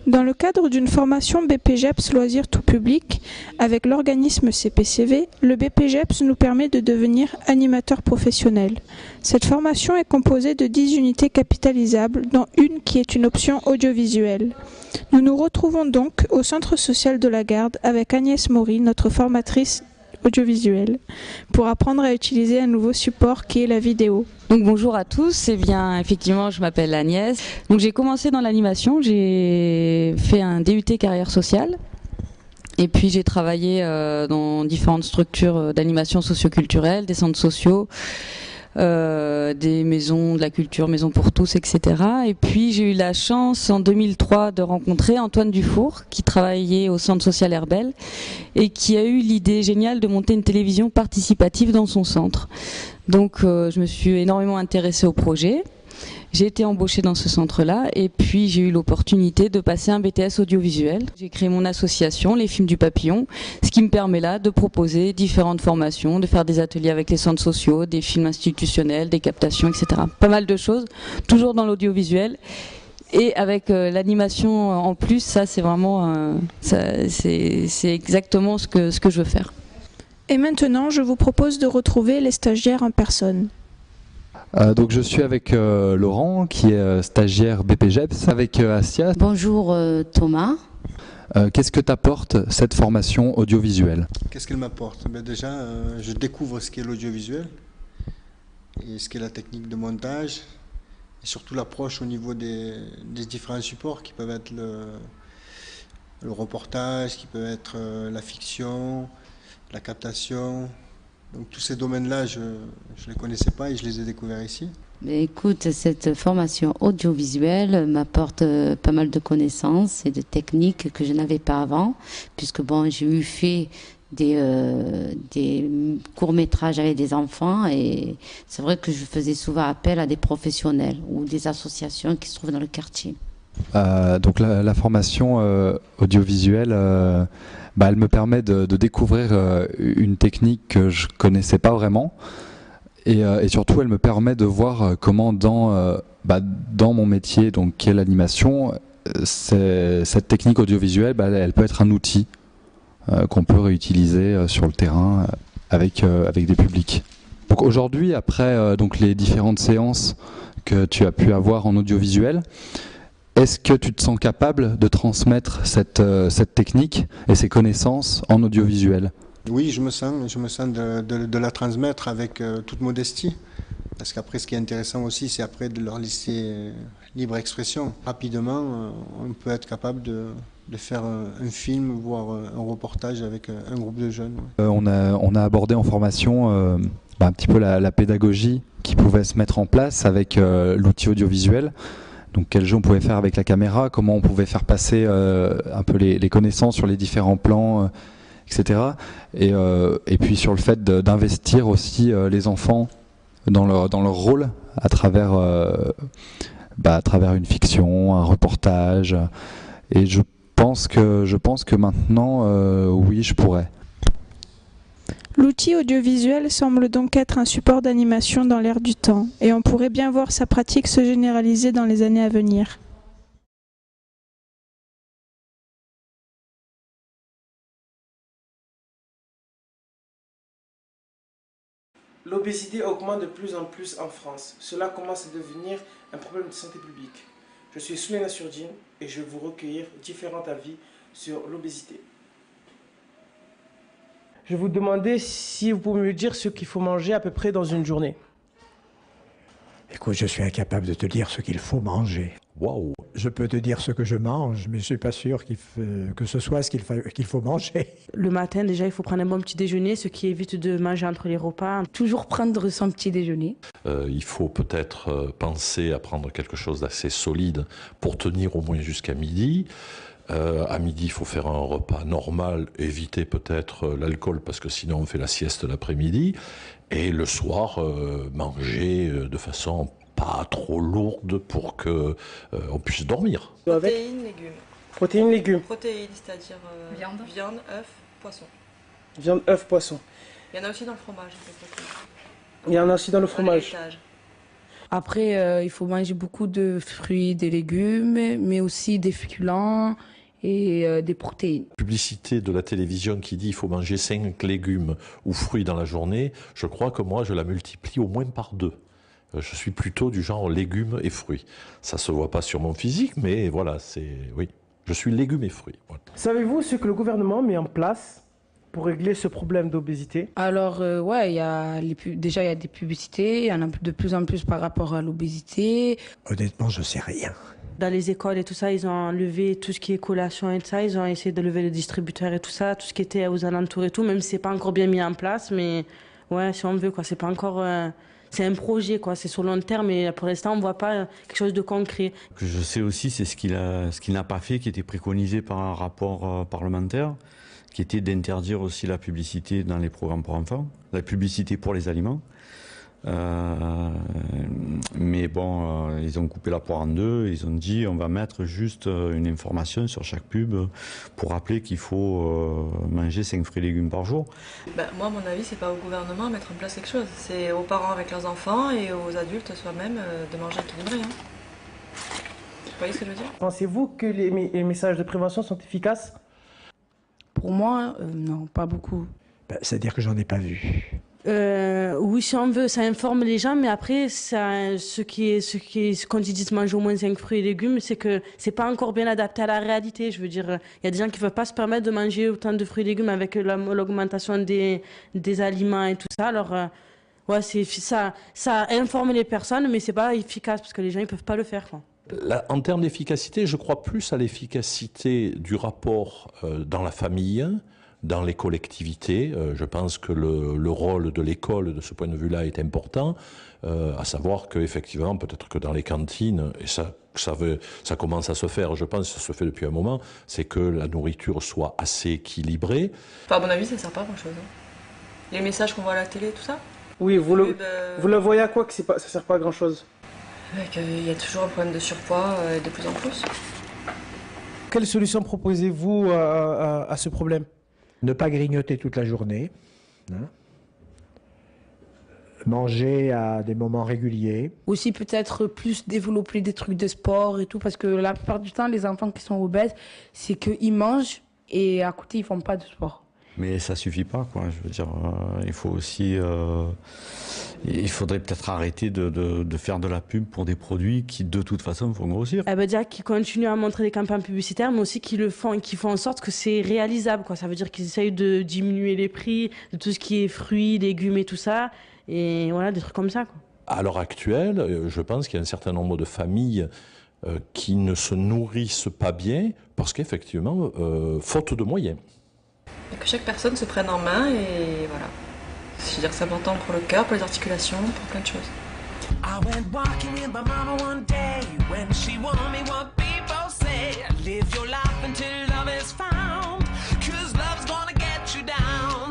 Dans le cadre d'une formation BPGEPS Loisirs tout public avec l'organisme CPCV, le BPGEPS nous permet de devenir animateur professionnel. Cette formation est composée de 10 unités capitalisables, dont une qui est une option audiovisuelle. Nous nous retrouvons donc au centre social de la Garde avec Agnès Maury, notre formatrice audiovisuelle, pour apprendre à utiliser un nouveau support qui est la vidéo. Donc bonjour à tous, eh bien effectivement je m'appelle Agnès. Donc j'ai commencé dans l'animation, j'ai fait un DUT carrière sociale et puis j'ai travaillé dans différentes structures d'animation socioculturelle, des centres sociaux, des maisons de la culture, maisons pour tous, etc. Et puis j'ai eu la chance en 2003 de rencontrer Antoine Dufour qui travaillait au centre social Herbel et qui a eu l'idée géniale de monter une télévision participative dans son centre. Donc je me suis énormément intéressée au projet. J'ai été embauchée dans ce centre-là et puis j'ai eu l'opportunité de passer un BTS audiovisuel. J'ai créé mon association, Les Films du Papillon, ce qui me permet là de proposer différentes formations, de faire des ateliers avec les centres sociaux, des films institutionnels, des captations, etc. Pas mal de choses, toujours dans l'audiovisuel. Et avec l'animation en plus, ça c'est vraiment, c'est exactement ce que je veux faire. Et maintenant, je vous propose de retrouver les stagiaires en personne. Donc je suis avec Laurent qui est stagiaire BPGEPS, avec Assia. Bonjour Thomas. Qu'est-ce que t'apporte cette formation audiovisuelle? Qu'est-ce qu'elle m'apporte? Déjà, je découvre ce qu'est l'audiovisuel et ce qu'est la technique de montage et surtout l'approche au niveau des différents supports qui peuvent être le reportage, qui peut être la fiction, la captation. Donc tous ces domaines-là, je ne les connaissais pas et je les ai découverts ici. Mais écoute, cette formation audiovisuelle m'apporte pas mal de connaissances et de techniques que je n'avais pas avant, puisque bon, j'ai eu fait des courts-métrages avec des enfants et c'est vrai que je faisais souvent appel à des professionnels ou des associations qui se trouvent dans le quartier. Donc la formation audiovisuelle, elle me permet de découvrir une technique que je connaissais pas vraiment et surtout elle me permet de voir comment dans mon métier, donc qui est l'animation, cette technique audiovisuelle, elle peut être un outil qu'on peut réutiliser sur le terrain avec des publics. Donc aujourd'hui, après donc les différentes séances que tu as pu avoir en audiovisuel, est-ce que tu te sens capable de transmettre cette technique et ces connaissances en audiovisuel? Oui, je me sens de la transmettre avec toute modestie. Parce qu'après, ce qui est intéressant aussi, c'est après de leur laisser libre expression. Rapidement, on peut être capable de faire un film, voire un reportage avec un groupe de jeunes. On a abordé en formation un petit peu la pédagogie qui pouvait se mettre en place avec l'outil audiovisuel. Donc quel jeu on pouvait faire avec la caméra, comment on pouvait faire passer un peu les connaissances sur les différents plans, etc. Et puis sur le fait d'investir aussi les enfants dans leur rôle à travers une fiction, un reportage. Et je pense que maintenant, oui, je pourrais. L'outil audiovisuel semble donc être un support d'animation dans l'air du temps, et on pourrait bien voir sa pratique se généraliser dans les années à venir. L'obésité augmente de plus en plus en France. Cela commence à devenir un problème de santé publique. Je suis Souleymane Surdine et je vais vous recueillir différents avis sur l'obésité. Je vais vous demander si vous pouvez me dire ce qu'il faut manger à peu près dans une journée. Écoute, je suis incapable de te dire ce qu'il faut manger. Waouh! Je peux te dire ce que je mange, mais je ne suis pas sûr que ce soit ce qu'il faut manger. Le matin, déjà, il faut prendre un bon petit déjeuner, ce qui évite de manger entre les repas. Toujours prendre son petit déjeuner. Il faut peut-être penser à prendre quelque chose d'assez solide pour tenir au moins jusqu'à midi. À midi, il faut faire un repas normal, éviter peut-être l'alcool parce que sinon on fait la sieste l'après-midi. Et le soir, manger de façon pas trop lourde pour que on puisse dormir. Protéines, légumes. Protéines, légumes. Protéines, c'est-à-dire viande, œuf, poisson. Viande, œuf, poisson. Il y en a aussi dans le fromage. Il y en a aussi dans le fromage. Après, il faut manger beaucoup de fruits, des légumes, mais aussi des féculents et des protéines. La publicité de la télévision qui dit il faut manger 5 légumes ou fruits dans la journée, je crois que moi je la multiplie au moins par 2. Je suis plutôt du genre légumes et fruits. Ça se voit pas sur mon physique, mais voilà, oui, je suis légumes et fruits. Voilà. Savez-vous ce que le gouvernement met en place pour régler ce problème d'obésité? Alors, ouais, déjà, il y a des publicités, il y en a de plus en plus par rapport à l'obésité. Honnêtement, je sais rien. Dans les écoles et tout ça, ils ont enlevé tout ce qui est collation et tout ça. Ils ont essayé de lever les distributeurs et tout ça, tout ce qui était aux alentours et tout, même si c'est pas encore bien mis en place. Mais ouais, si on veut, quoi, c'est pas encore... c'est un projet, quoi. C'est sur long terme, mais pour l'instant, on voit pas quelque chose de concret. Ce que je sais aussi, c'est ce qu'il n'a pas fait, qui était préconisé par un rapport parlementaire, qui était d'interdire aussi la publicité dans les programmes pour enfants, la publicité pour les aliments. Mais bon, ils ont coupé la poire en deux, ils ont dit on va mettre juste une information sur chaque pub pour rappeler qu'il faut manger 5 fruits et légumes par jour. Moi, à mon avis, c'est pas au gouvernement à mettre en place quelque chose, c'est aux parents avec leurs enfants et aux adultes soi-même de manger équilibré. Vous voyez ce que je veux dire? Pensez-vous que les messages de prévention sont efficaces? Pour moi, non, pas beaucoup. C'est-à-dire que j'en ai pas vu. Oui, si on veut, ça informe les gens, mais après, quand ils disent manger au moins 5 fruits et légumes, c'est que c'est pas encore bien adapté à la réalité. Je veux dire, il y a des gens qui ne peuvent pas se permettre de manger autant de fruits et légumes avec l'augmentation des aliments et tout ça. Alors, ouais, ça informe les personnes, mais c'est pas efficace parce que les gens ils peuvent pas le faire, quoi. En termes d'efficacité, je crois plus à l'efficacité du rapport dans la famille, dans les collectivités. Je pense que le rôle de l'école, de ce point de vue-là, est important, à savoir qu'effectivement, peut-être que dans les cantines, et ça commence à se faire, je pense que ça se fait depuis un moment, c'est que la nourriture soit assez équilibrée. Enfin, à mon avis, ça ne sert pas à grand-chose. Les messages qu'on voit à la télé, tout ça? Oui, vous le voyez à quoi que ça ne sert pas à grand-chose? Il y a toujours un problème de surpoids de plus en plus. Quelle solution proposez-vous à ce problème? Ne pas grignoter toute la journée. Hein. Manger à des moments réguliers. Aussi peut-être plus développer des trucs de sport et tout, parce que la plupart du temps, les enfants qui sont obèses, c'est qu'ils mangent et à côté, ils font pas de sport. Mais ça suffit pas, quoi. Je veux dire, il faut aussi... il faudrait peut-être arrêter de faire de la pub pour des produits qui, de toute façon, font grossir. Elle veut dire qu'ils continuent à montrer des campagnes publicitaires, mais aussi qu'ils font en sorte que c'est réalisable, quoi. Ça veut dire qu'ils essayent de diminuer les prix de tout ce qui est fruits, légumes et tout ça. Et voilà, des trucs comme ça, quoi. À l'heure actuelle, je pense qu'il y a un certain nombre de familles qui ne se nourrissent pas bien parce qu'effectivement, faute de moyens. Et que chaque personne se prenne en main et voilà. Je veux dire, c'est important pour le cœur, pour les articulations, pour plein de choses. I went walking with my mama one day when she warned me what people say. Live your life until love is found, 'cause love's gonna get you down.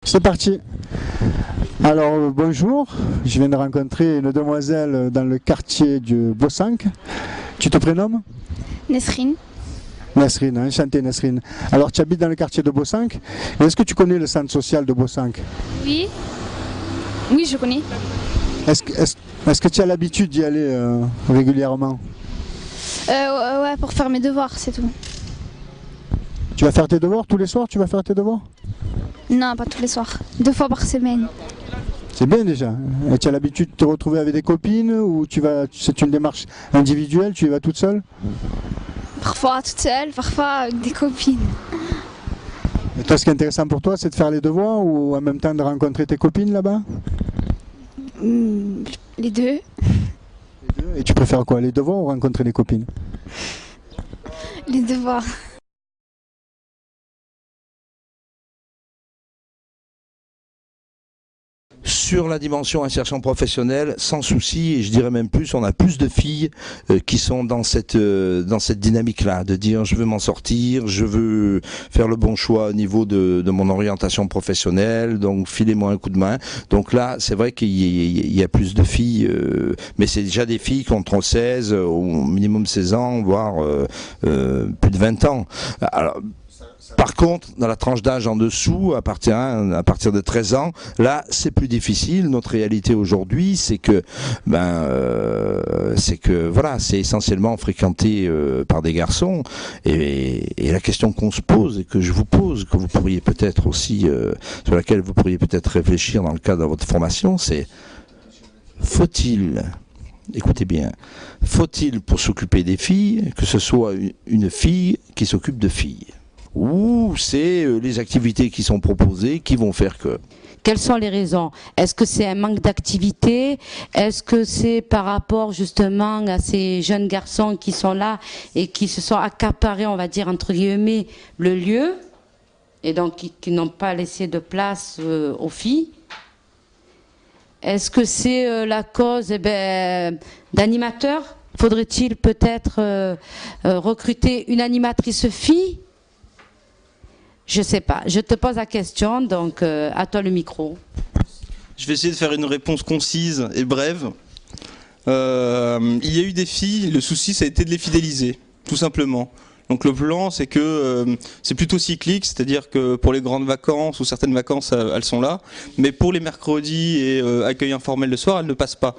C'est parti. Alors bonjour, je viens de rencontrer une demoiselle dans le quartier du Bossanc. Tu te prénommes? Nesrine. Nesrine, enchantée Nesrine. Alors tu habites dans le quartier de Bossanc. Est-ce que tu connais le centre social de Bossanc? Oui. Oui, je connais. Est-ce que tu as l'habitude d'y aller régulièrement? Ouais, pour faire mes devoirs, c'est tout. Tu vas faire tes devoirs tous les soirs? Tu vas faire tes devoirs? Non, pas tous les soirs. 2 fois par semaine. C'est bien déjà. Et tu as l'habitude de te retrouver avec des copines ou c'est une démarche individuelle, tu y vas toute seule? Parfois toute seule, parfois avec des copines. Et toi, ce qui est intéressant pour toi, c'est de faire les devoirs ou en même temps de rencontrer tes copines là-bas? Les deux. Et tu préfères quoi, les devoirs ou rencontrer les copines? Les devoirs. Sur la dimension insertion professionnelle, sans souci, et je dirais même plus, on a plus de filles qui sont dans cette dynamique-là, de dire je veux m'en sortir, je veux faire le bon choix au niveau de mon orientation professionnelle, donc filez-moi un coup de main. Donc là, c'est vrai qu'il y a plus de filles, mais c'est déjà des filles qui ont entre 16, au minimum 16 ans, voire plus de 20 ans. Alors, Par contre, dans la tranche d'âge en dessous, à partir de 13 ans, là, c'est plus difficile. Notre réalité aujourd'hui, c'est que, voilà, c'est essentiellement fréquenté par des garçons. Et la question qu'on se pose et que je vous pose, que vous pourriez peut-être aussi, sur laquelle vous pourriez peut-être réfléchir dans le cadre de votre formation, c'est faut-il, écoutez bien, faut-il pour s'occuper des filles que ce soit une fille qui s'occupe de filles? Ou c'est les activités qui sont proposées qui vont faire que? Quelles sont les raisons? Est-ce que c'est un manque d'activité? Est-ce que c'est par rapport justement à ces jeunes garçons qui sont là et qui se sont accaparés, on va dire entre guillemets, le lieu et donc qui n'ont pas laissé de place aux filles? Est-ce que c'est la cause d'animateurs? Faudrait-il peut-être recruter une animatrice fille? Je sais pas. Je te pose la question, donc à toi le micro. Je vais essayer de faire une réponse concise et brève. Il y a eu des filles, le souci ça a été de les fidéliser, tout simplement. Donc le plan c'est que c'est plutôt cyclique, c'est-à-dire que pour les grandes vacances ou certaines vacances elles sont là, mais pour les mercredis et accueil informel le soir elles ne passent pas,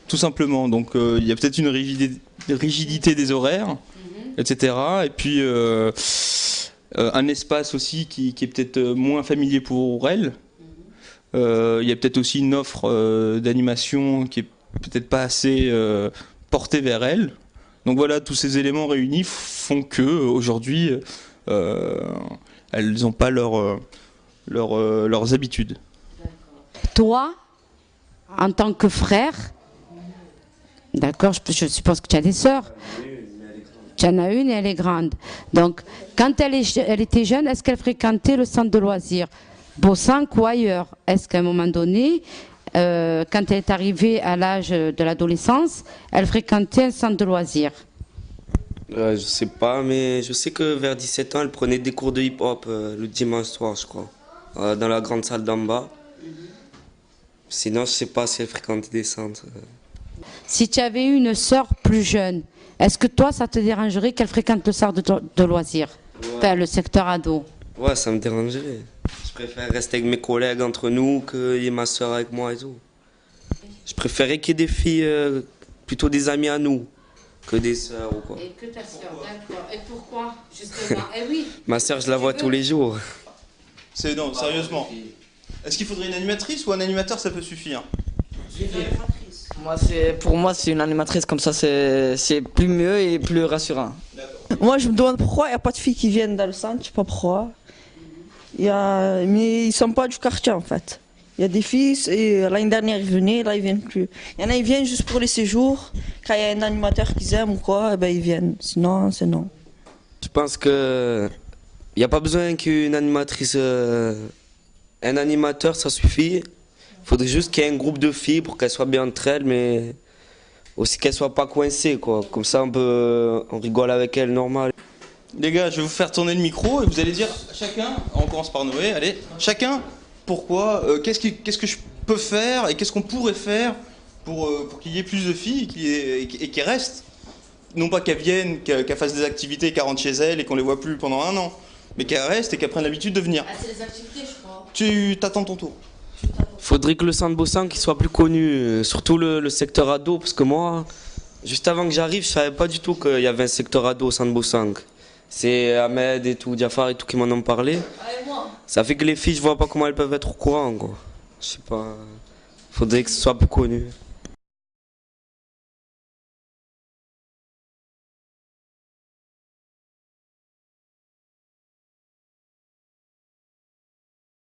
tout simplement. Donc il y a peut-être une rigidité des horaires, etc. Et puis un espace aussi qui est peut-être moins familier pour elles. Il y a peut-être aussi une offre d'animation qui est peut-être pas assez portée vers elles. Donc voilà, tous ces éléments réunis font que aujourd'hui, elles n'ont pas leurs habitudes. Toi, en tant que frère, d'accord, je suppose que tu as des sœurs. Tu en as une et elle est grande. Donc, quand elle était jeune, est-ce qu'elle fréquentait le centre de loisirs Boussank ou ailleurs? Est-ce qu'à un moment donné, quand elle est arrivée à l'âge de l'adolescence, elle fréquentait un centre de loisirs? Je sais pas, mais je sais que vers 17 ans, elle prenait des cours de hip-hop le dimanche soir, je crois, dans la grande salle d'en bas. Sinon, je sais pas si elle fréquentait des centres. Si tu avais eu une sœur plus jeune, est-ce que toi, ça te dérangerait qu'elle fréquente le centre de loisirs? Ouais. Enfin, le secteur ado? Ouais, ça me dérangerait. Je préfère rester avec mes collègues entre nous qu'il y ait ma soeur avec moi et tout. Je préférais qu'il y ait des filles, plutôt des amis à nous, que des sœurs ou quoi. Et que ta sœur, d'accord. Et pourquoi, justement? Eh oui. Ma sœur, je la vois tous les jours. Non, sérieusement. Est-ce qu'il faudrait une animatrice ou un animateur, ça peut suffire? Pour moi, c'est une animatrice, comme ça, c'est plus mieux et plus rassurant. Moi, je me demande pourquoi il n'y a pas de filles qui viennent dans le centre, je sais pas pourquoi. Mais ils sont pas du quartier, en fait. Il y a des filles, et l'année dernière, ils venaient, là, ils viennent plus. Il y en a, ils viennent juste pour les séjours. Quand il y a un animateur qu'ils aiment ou quoi, eh ben, ils viennent. Sinon, c'est non. Je pense que il n'y a pas besoin qu'une animatrice... un animateur, ça suffit. Il faudrait juste qu'il y ait un groupe de filles pour qu'elles soient bien entre elles, mais aussi qu'elles ne soient pas coincées, quoi. Comme ça, on rigole avec elles, normal. Les gars, je vais vous faire tourner le micro et vous allez dire chacun, on commence par Noé, allez, chacun, pourquoi, qu'est-ce que je peux faire et qu'est-ce qu'on pourrait faire pour qu'il y ait plus de filles et qu'elles restent. Non pas qu'elles viennent, qu'elles fassent des activités, qu'elles rentrent chez elles et qu'on les voit plus pendant 1 an, mais qu'elles restent et qu'elles prennent l'habitude de venir. Ah, c'est les activités, je crois. Tu t'attends ton tour. Faudrait que le centre Boussank soit plus connu, surtout le secteur ado, parce que moi, juste avant que j'arrive, je savais pas du tout qu'il y avait un secteur ado au centre Boussank. C'est Ahmed et tout, Diafar et tout qui m'en ont parlé. Ça fait que les filles, je vois pas comment elles peuvent être au courant, quoi. Je sais pas. Faudrait que ce soit plus connu.